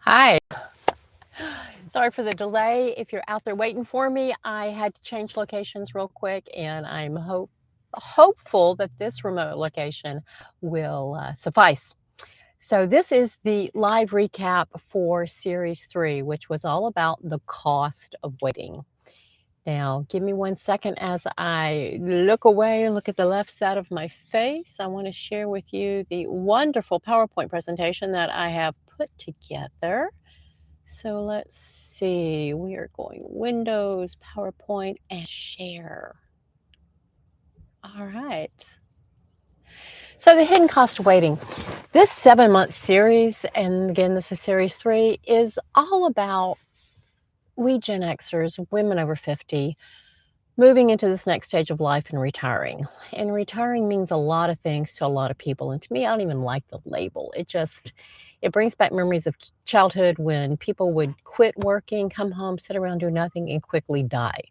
Hi. Sorry for the delay. If you're out there waiting for me, I had to change locations real quick, and I'm hopeful that this remote location will suffice. So this is the live recap for Series 3, which was all about the cost of waiting. Now, give me 1 second as I look away, look at the left side of my face. I want to share with you the wonderful PowerPoint presentation that I have put together. So let's see, we are going Windows, PowerPoint, and share. All right. So the hidden cost of waiting. This 7-month series, and again, this is series 3, is all about we Gen Xers, women over 50, moving into this next stage of life and retiring. And retiring means a lot of things to a lot of people. And to me, I don't even like the label. It brings back memories of childhood when people would quit working, come home, sit around, do nothing, and quickly die.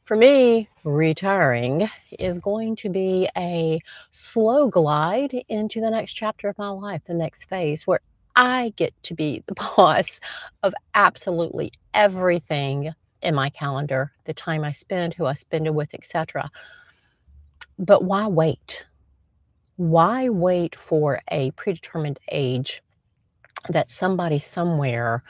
For me, retiring is going to be a slow glide into the next chapter of my life, the next phase where I get to be the boss of absolutely everything in my calendar, the time I spend, who I spend it with, etc. But why wait? Why wait for a predetermined age that somebody somewhere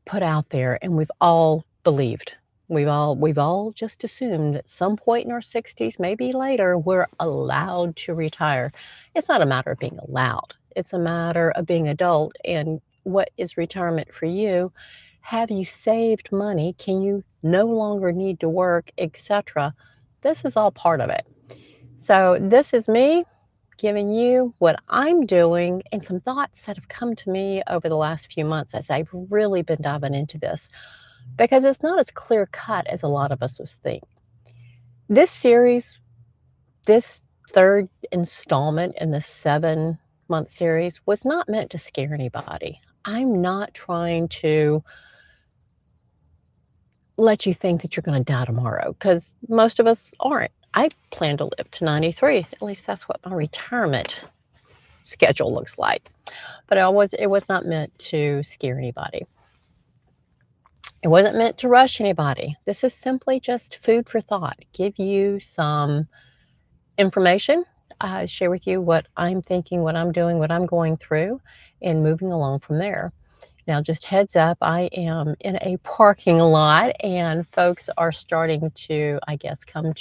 put out there and we've all believed? We've all just assumed at some point in our 60s, maybe later, we're allowed to retire. It's not a matter of being allowed. It's a matter of being adult and what is retirement for you? Have you saved money? Can you no longer need to work, etc.? This is all part of it. So this is me giving you what I'm doing and some thoughts that have come to me over the last few months as I've really been diving into this because it's not as clear cut as a lot of us was think. This series, this third installment in the 7-month series was not meant to scare anybody. I'm not trying to let you think that you're going to die tomorrow because most of us aren't. I plan to live to 93. At least that's what my retirement schedule looks like. But it was not meant to scare anybody. It wasn't meant to rush anybody. This is simply just food for thought. Give you some information, share with you what I'm thinking, what I'm doing, what I'm going through, and moving along from there. Now, just heads up, I am in a parking lot and folks are starting to, I guess, I'm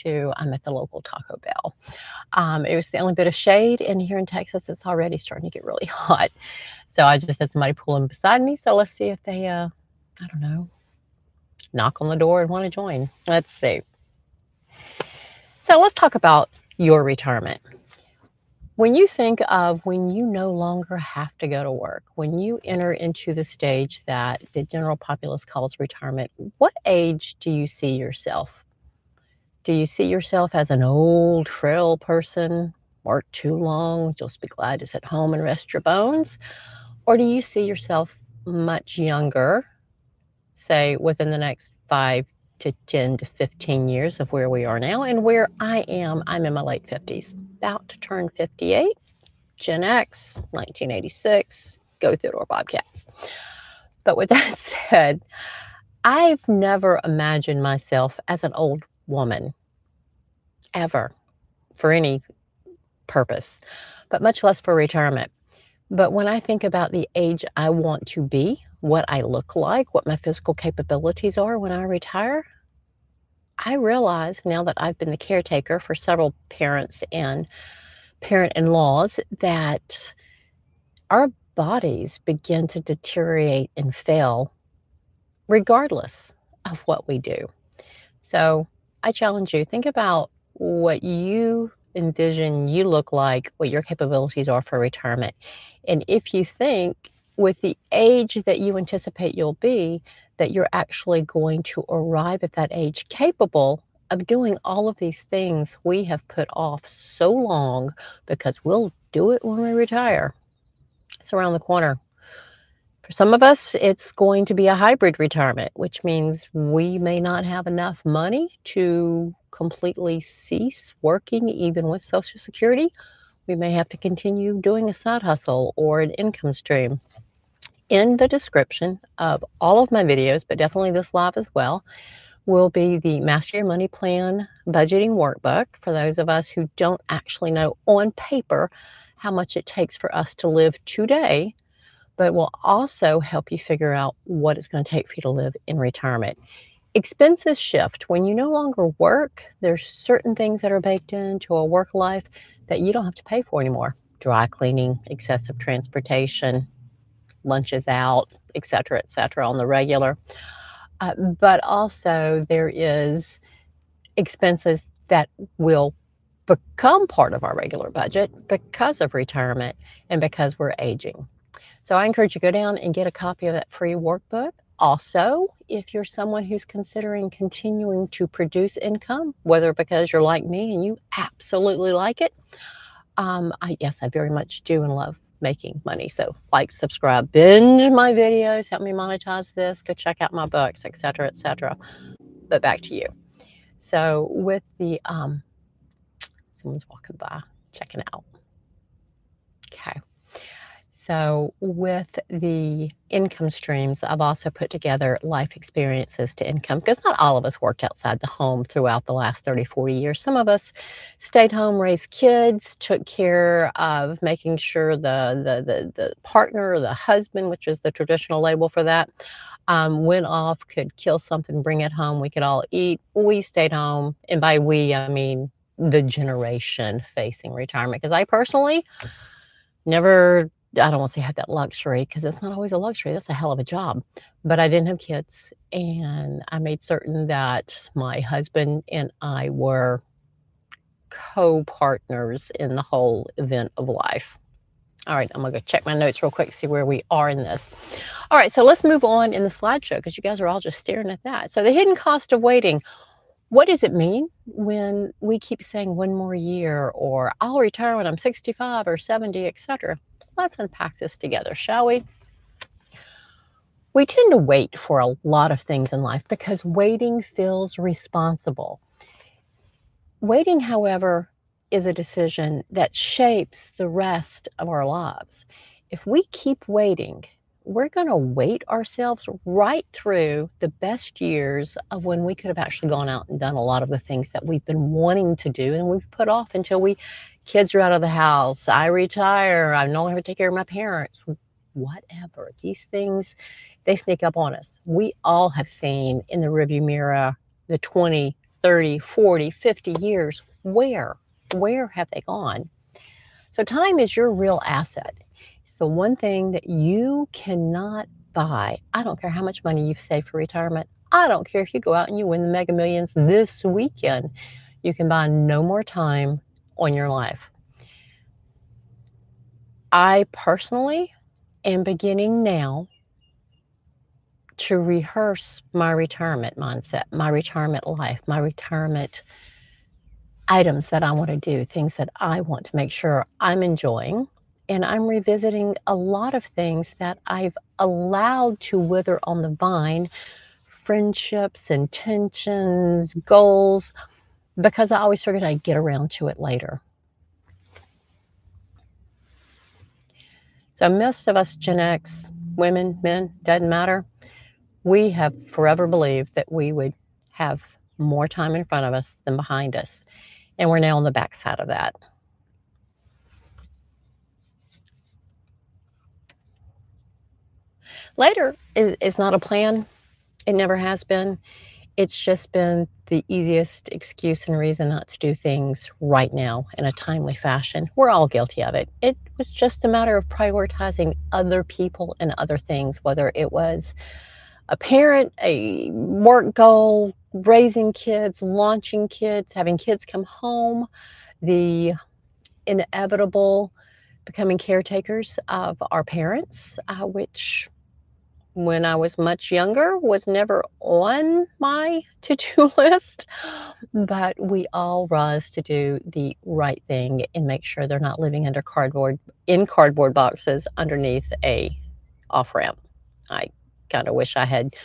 at the local Taco Bell. It was the only bit of shade, and here in Texas, it's already starting to get really hot. So I just had somebody pull in beside me. So let's see if they, I don't know, knock on the door and want to join. Let's see. So let's talk about your retirement. When you think of when you no longer have to go to work, when you enter into the stage that the general populace calls retirement, what age do you see yourself? Do you see yourself as an old, frail person, work too long, just be glad to sit home and rest your bones? Or do you see yourself much younger, say within the next 5 to 10 to 15 years of where we are now and where I'm in my late 50s, about to turn 58? Gen X, 1986, go Theodore Bobcats. But with that said, I've never imagined myself as an old woman, ever, for any purpose, but much less for retirement. But when I think about the age I want to be, what I look like, what my physical capabilities are when I retire, I realize now that I've been the caretaker for several parents and parent in laws that our bodies begin to deteriorate and fail regardless of what we do. So I challenge you, think about what you envision you look like, what your capabilities are for retirement. And if you think with the age that you anticipate you'll be, that you're actually going to arrive at that age capable of doing all of these things we have put off so long because we'll do it when we retire. It's around the corner. For some of us, it's going to be a hybrid retirement, which means we may not have enough money to completely cease working, even with Social Security. We may have to continue doing a side hustle or an income stream. In the description of all of my videos, but definitely this live as well, will be the Master Your Money Plan budgeting workbook for those of us who don't actually know on paper how much it takes for us to live today, but will also help you figure out what it's going to take for you to live in retirement. Expenses shift. When you no longer work, there's certain things that are baked into a work life that you don't have to pay for anymore. Dry cleaning, excessive transportation, lunches out, et cetera, on the regular. But also there is expenses that will become part of our regular budget because of retirement and because we're aging. So I encourage you to go down and get a copy of that free workbook. Also, if you're someone who's considering continuing to produce income, whether because you're like me and you absolutely like it, yes, I very much do and love making money. So like, subscribe, binge my videos, help me monetize this, go check out my books, et cetera, et cetera. But back to you. So with the, someone's walking by, checking out. Okay. So with the income streams, I've also put together life experiences to income, because not all of us worked outside the home throughout the last 30, 40 years. Some of us stayed home, raised kids, took care of making sure the partner or the husband, which is the traditional label for that, went off, could kill something, bring it home. We could all eat. We stayed home. And by we, I mean the generation facing retirement. Because I personally never, I don't want to say had that luxury, because it's not always a luxury. That's a hell of a job. But I didn't have kids, and I made certain that my husband and I were co-partners in the whole event of life. All right, I'm going to go check my notes real quick, see where we are in this. All right, so let's move on in the slideshow, because you guys are all just staring at that. So the hidden cost of waiting. What does it mean when we keep saying one more year, or I'll retire when I'm 65 or 70, etc.? Let's unpack this together, shall we? We tend to wait for a lot of things in life because waiting feels responsible. Waiting, however, is a decision that shapes the rest of our lives. If we keep waiting, we're going to wait ourselves right through the best years of when we could have actually gone out and done a lot of the things that we've been wanting to do and we've put off until kids are out of the house, I retire, I no longer take care of my parents, whatever. These things, they sneak up on us. We all have seen in the rearview mirror the 20, 30, 40, 50 years. Where have they gone? So time is your real asset. It's the one thing that you cannot buy. I don't care how much money you've saved for retirement. I don't care if you go out and you win the Mega Millions this weekend. You can buy no more time on your life. I personally am beginning now to rehearse my retirement mindset, my retirement life, my retirement items that I want to do, things that I want to make sure I'm enjoying. And I'm revisiting a lot of things that I've allowed to wither on the vine, friendships, intentions, goals, because I always figured I'd get around to it later. So most of us Gen X, women, men, doesn't matter, we have forever believed that we would have more time in front of us than behind us. And we're now on the backside of that. Later is not a plan. It never has been. It's just been the easiest excuse and reason not to do things right now in a timely fashion. We're all guilty of it. It was just a matter of prioritizing other people and other things, whether it was a parent, a work goal, raising kids, launching kids, having kids come home, the inevitable becoming caretakers of our parents, which when I was much younger was never on my to-do list, but we all rise to do the right thing and make sure they're not living under cardboard boxes underneath a off-ramp. I kind of wish I had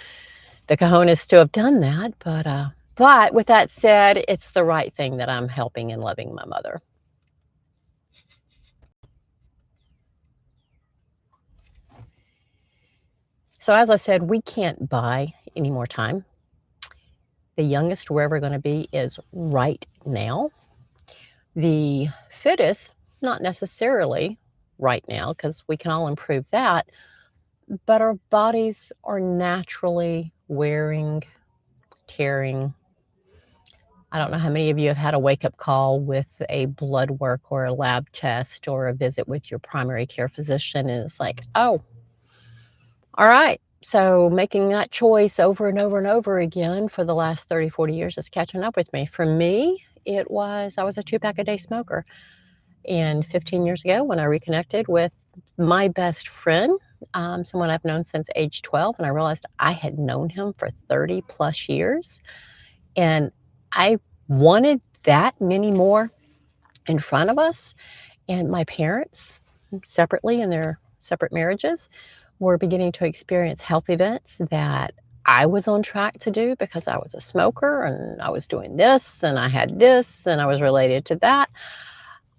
the cojones to have done that, but with that said, it's the right thing that I'm helping and loving my mother. So, as I said, we can't buy any more time. The youngest we're ever going to be is right now. The fittest, not necessarily right now, because we can all improve that, but our bodies are naturally wearing, tearing. I don't know how many of you have had a wake up call with a blood work or a lab test or a visit with your primary care physician, and it's like, oh, all right. So making that choice over and over and over again for the last 30, 40 years is catching up with me. For me, I was a 2 pack a day smoker. And 15 years ago, when I reconnected with my best friend, someone I've known since age 12, and I realized I had known him for 30 plus years, and I wanted that many more in front of us. And my parents, separately in their separate marriages, were beginning to experience health events that I was on track to do because I was a smoker and I was doing this and I had this and I was related to that.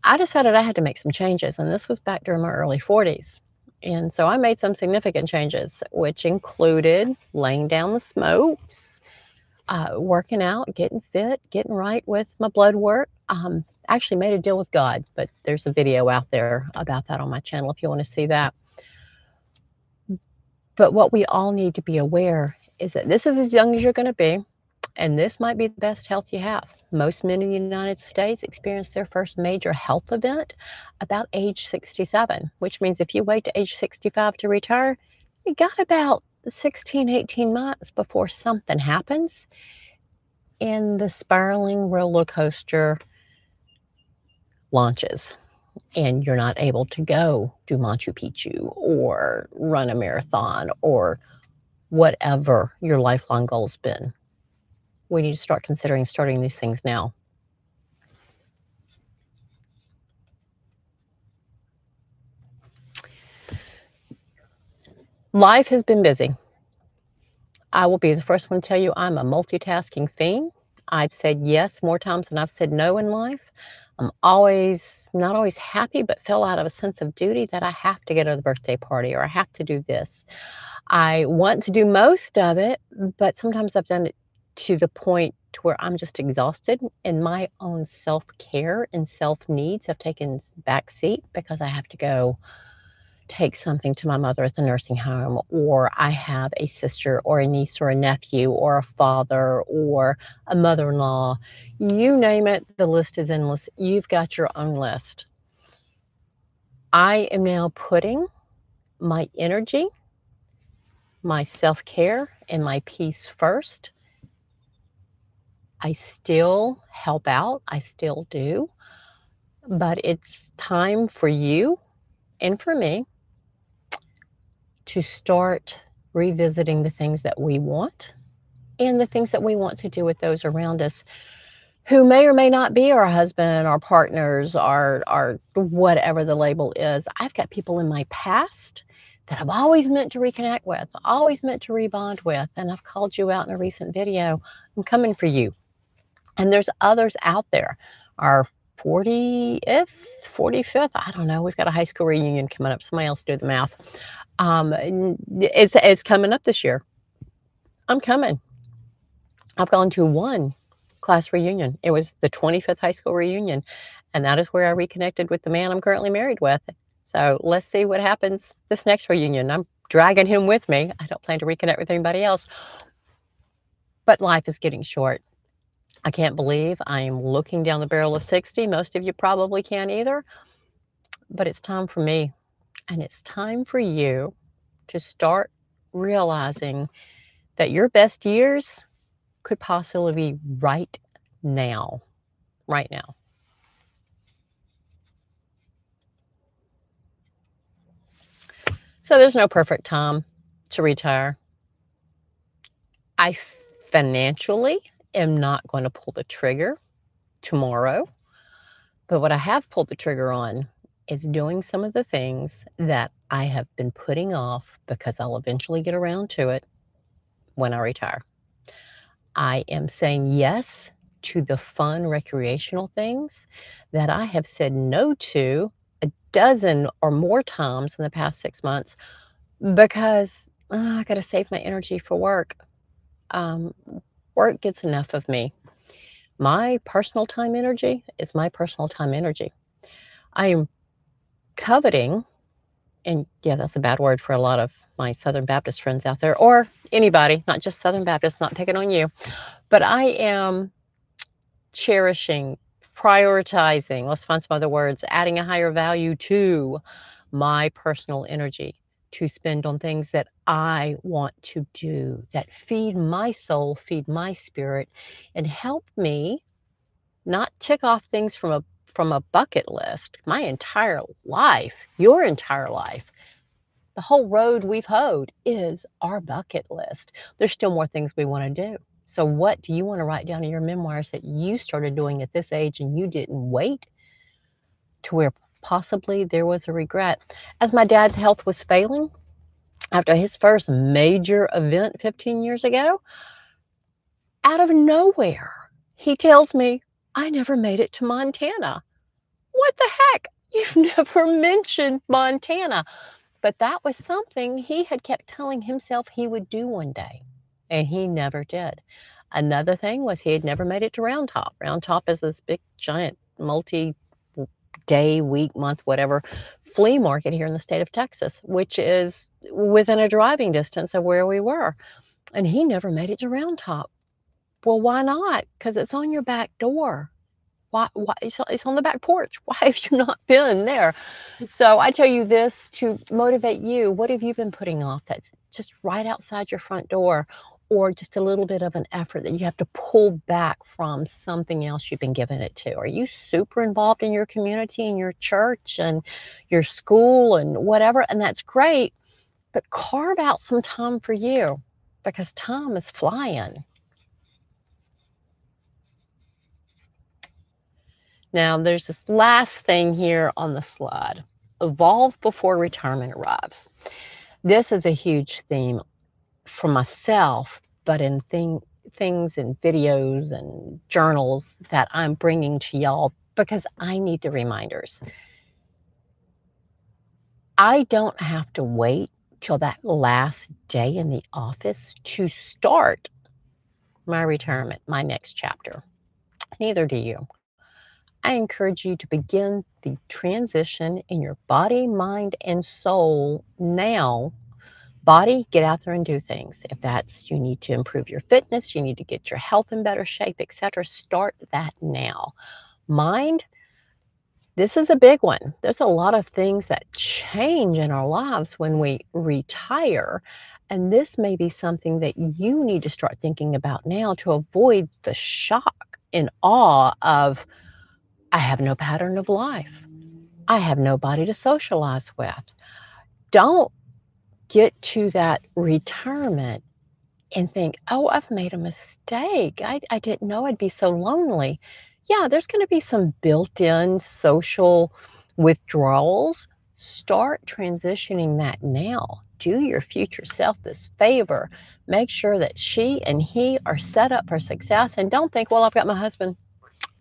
I decided I had to make some changes, and this was back during my early 40s. And so I made some significant changes, which included laying down the smokes, working out, getting fit, getting right with my blood work. Actually made a deal with God, but there's a video out there about that on my channel if you want to see that. But what we all need to be aware is that this is as young as you're going to be, and this might be the best health you have. Most men in the United States experience their first major health event about age 67, which means if you wait to age 65 to retire, you got about 16, 18 months before something happens and the spiraling roller coaster launches and you're not able to go do Machu Picchu or run a marathon or whatever your lifelong goal's been. We need to start considering starting these things now. Life has been busy. I will be the first one to tell you I'm a multitasking fiend. I've said yes more times than I've said no in life. I'm always, not always happy, but feel out of a sense of duty that I have to go to the birthday party or I have to do this. I want to do most of it, but sometimes I've done it to the point to where I'm just exhausted and my own self-care and self-needs have taken back seat because I have to go take something to my mother at the nursing home, or I have a sister or a niece or a nephew or a father or a mother-in-law. You name it, the list is endless. You've got your own list. I am now putting my energy, my self-care, and my peace first. I still help out, I still do, but it's time for you and for me to start revisiting the things that we want and the things that we want to do with those around us who may or may not be our husband, our partners, our whatever the label is. I've got people in my past that I've always meant to reconnect with, always meant to rebond with, and I've called you out in a recent video. I'm coming for you. And there's others out there. Our 40th, 45th, I don't know. We've got a high school reunion coming up. Somebody else do the math. It's coming up this year. I'm coming. I've gone to one class reunion. It was the 25th high school reunion, and that is where I reconnected with the man I'm currently married with. So let's see what happens this next reunion. I'm dragging him with me. I don't plan to reconnect with anybody else, but life is getting short. I can't believe I am looking down the barrel of 60. Most of you probably can't either, but it's time for me, and it's time for you to start realizing that your best years could possibly be right now. Right now. So there's no perfect time to retire. I financially am not going to pull the trigger tomorrow, but what I have pulled the trigger on is doing some of the things that I have been putting off because I'll eventually get around to it when I retire. I am saying yes to the fun recreational things that I have said no to a dozen or more times in the past 6 months because I got to save my energy for work. Um, Work gets enough of me. My personal time energy is my personal time energy. I am coveting, and yeah, that's a bad word for a lot of my Southern Baptist friends out there, or anybody, not just Southern Baptist, not picking on you, but I am cherishing, prioritizing, let's find some other words, adding a higher value to my personal energy to spend on things that I want to do, that feed my soul, feed my spirit, and help me not tick off things from a bucket list. My entire life, your entire life, the whole road we've hoed is our bucket list. There's still more things we want to do. So, what do you want to write down in your memoirs that you started doing at this age and you didn't wait to where possibly there was a regret? As my dad's health was failing after his first major event 15 years ago, out of nowhere, he tells me, I never made it to Montana. What the heck? You've never mentioned Montana. But that was something he had kept telling himself he would do one day, and he never did. Another thing was he had never made it to Round Top. Round Top is this big, giant, multi-day, week, month, whatever, flea market here in the state of Texas, which is within a driving distance of where we were. And he never made it to Round Top. Well, why not? Because it's on your back door. Why it's on the back porch. Why have you not been there? So I tell you this to motivate you. What have you been putting off that's just right outside your front door, or just a little bit of an effort that you have to pull back from something else you've been giving it to? Are you super involved in your community and your church and your school and whatever? And that's great, but carve out some time for you because time is flying. Now, there's this last thing here on the slide. Evolve before retirement arrives. This is a huge theme for myself, but in things and videos and journals that I'm bringing to y'all because I need the reminders. I don't have to wait till that last day in the office to start my retirement, my next chapter. Neither do you. I encourage you to begin the transition in your body, mind, and soul now. Body, get out there and do things. If that's you need to improve your fitness, you need to get your health in better shape, etc., start that now. Mind, this is a big one. There's a lot of things that change in our lives when we retire, and this may be something that you need to start thinking about now to avoid the shock and awe of I have no pattern of life. I have nobody to socialize with. Don't get to that retirement and think, oh, I've made a mistake. I didn't know I'd be so lonely. Yeah, there's going to be some built in social withdrawals. Start transitioning that now. Do your future self this favor. Make sure that she and he are set up for success. And don't think, well, I've got my husband,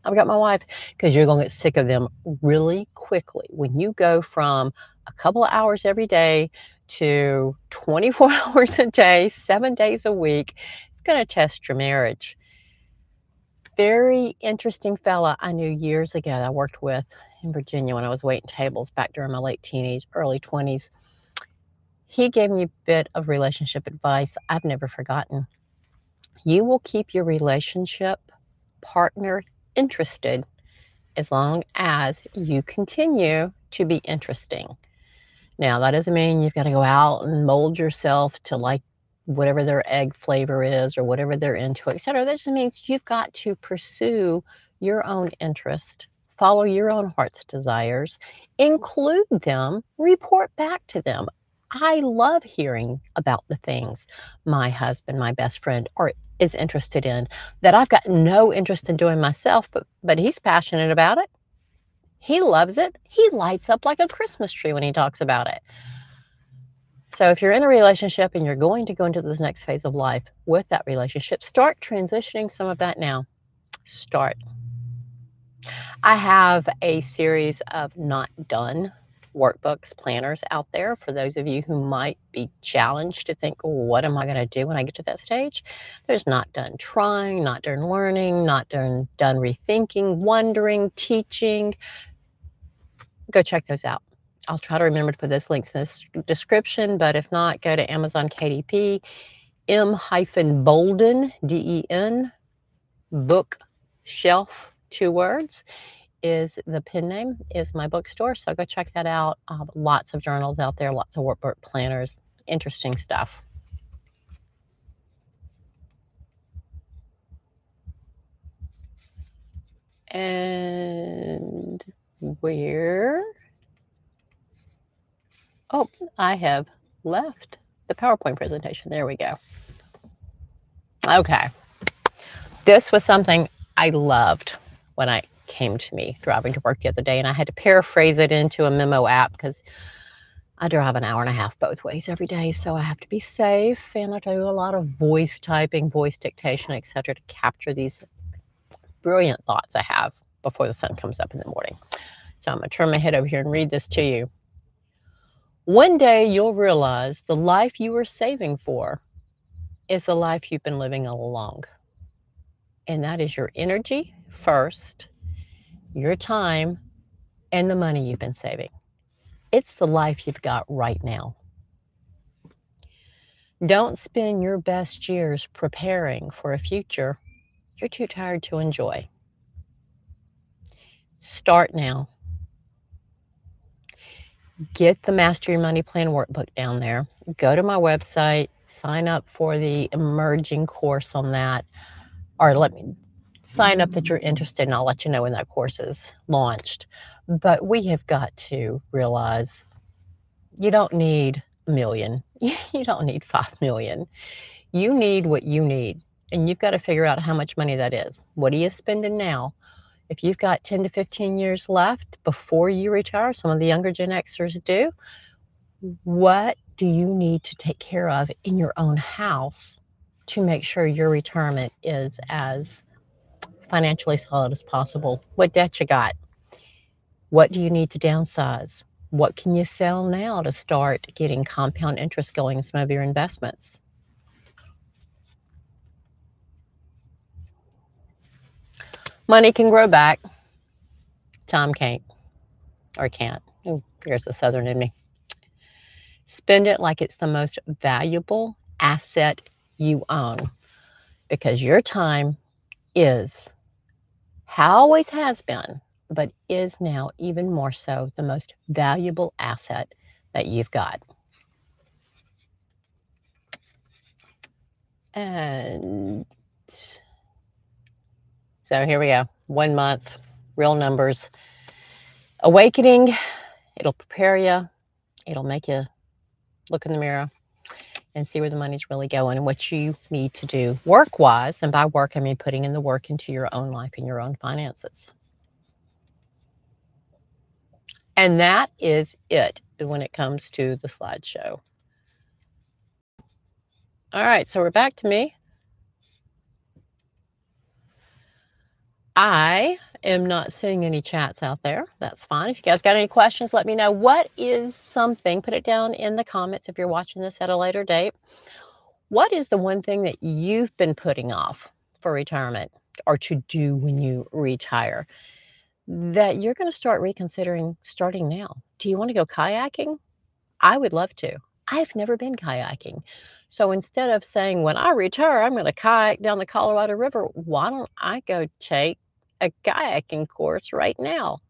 I've got my wife, because you're going to get sick of them really quickly. When you go from a couple of hours every day to 24 hours a day, 7 days a week, it's going to test your marriage. Very interesting fella I knew years ago I worked with in Virginia when I was waiting tables back during my late teenage, early 20s. He gave me a bit of relationship advice I've never forgotten. You will keep your relationship partner interested as long as you continue to be interesting. Now, that doesn't mean you've got to go out and mold yourself to like whatever their egg flavor is or whatever they're into, etc. That just means you've got to pursue your own interest, follow your own heart's desires, include them, report back to them. I love hearing about the things my husband, my best friend, is interested in that I've got no interest in doing myself, but he's passionate about it. He loves it. He lights up like a Christmas tree when he talks about it. So if you're in a relationship and you're going to go into this next phase of life with that relationship, start transitioning some of that now. Start. I have a series of not done workbooks, planners out there for those of you who might be challenged to think, well, what am I going to do when I get to that stage? There's not done trying, not done learning, not done rethinking, wondering, teaching. Go check those out. I'll try to remember to put those links in this description, but if not, go to Amazon KDP, M-Bolden, D-E-N, bookshelf, 2 words, is the pen name, is my bookstore. So go check that out. Lots of journals out there, lots of workbook planners, interesting stuff. And where? Oh, I have left the PowerPoint presentation. There we go. Okay. This was something I loved when I came to me driving to work the other day, and I had to paraphrase it into a memo app because I drive an hour and a half both ways every day, so I have to be safe, and I do a lot of voice typing, voice dictation, etc., to capture these brilliant thoughts I have before the sun comes up in the morning. So I'm going to turn my head over here and read this to you. One day you'll realize the life you were saving for is the life you've been living all along. And that is your energy first, your time, and the money you've been saving. It's the life you've got right now. Don't spend your best years preparing for a future you're too tired to enjoy. Start now. Get the Master Your Money Plan workbook down there. Go to my website, sign up for the emerging course on that, or let me sign up that you're interested, and I'll let you know when that course is launched. But we have got to realize you don't need a million. You don't need 5 million. You need what you need, and you've got to figure out how much money that is. What are you spending now? If you've got 10 to 15 years left before you retire, some of the younger Gen Xers do, what do you need to take care of in your own house to make sure your retirement is as financially solid as possible? What debt you got? What do you need to downsize? What can you sell now to start getting compound interest going in some of your investments? Money can grow back. Time can't, or can't. Ooh, here's the Southern in me. Spend it like it's the most valuable asset you own, because your time is, always has been, but is now even more so, the most valuable asset that you've got. And so here we go. 1 month, real numbers. Awakening, it'll prepare you. It'll make you look in the mirror and see where the money's really going and what you need to do work-wise. And by work, I mean putting in the work into your own life and your own finances. And that is it when it comes to the slideshow. All right, so we're back to me. I am not seeing any chats out there. That's fine. If you guys got any questions, let me know. What is something, put it down in the comments if you're watching this at a later date. What is the one thing that you've been putting off for retirement or to do when you retire that you're going to start reconsidering starting now? Do you want to go kayaking? I would love to. I've never been kayaking. So instead of saying, when I retire, I'm going to kayak down the Colorado River, why don't I go take a kayaking course right now?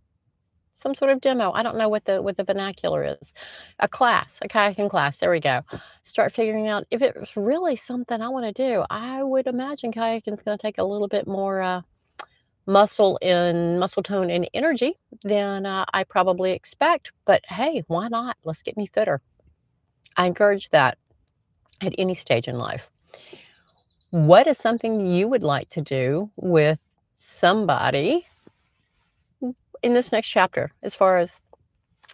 Some sort of demo. I don't know what the vernacular is. A class, a kayaking class. There we go. Start figuring out if it's really something I want to do. I would imagine kayaking is going to take a little bit more muscle tone and energy than I probably expect. But hey, why not? Let's get me fitter. I encourage that at any stage in life. What is something you would like to do with somebody in this next chapter? As far as,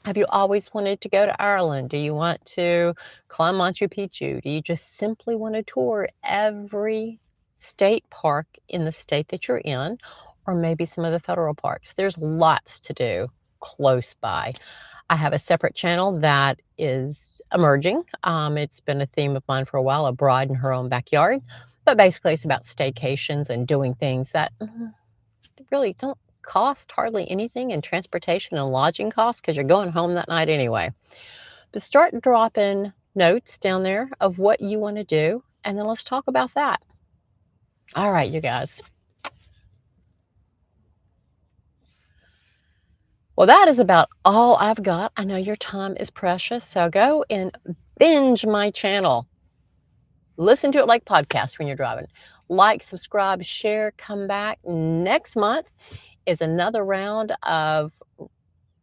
have you always wanted to go to Ireland? Do you want to climb Machu Picchu? Do you just simply want to tour every state park in the state that you're in, or maybe some of the federal parks? There's lots to do close by. I have a separate channel that is emerging. It's been a theme of mine for a while, a bride in her own backyard. But basically, it's about staycations and doing things that really don't cost hardly anything in transportation and lodging costs because you're going home that night anyway. But start dropping notes down there of what you want to do, and then let's talk about that. All right, you guys. Well, that is about all I've got. I know your time is precious, so go and binge my channel. Listen to it like podcast when you're driving. Like, subscribe, share, come back. Next month is another round of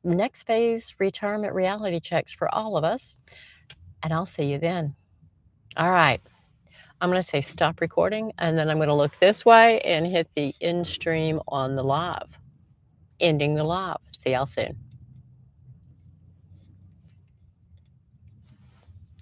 next phase retirement reality checks for all of us, and I'll see you then. All right. I'm going to say stop recording, and then I'm going to look this way and hit the end stream on the live, ending the live. See y'all soon.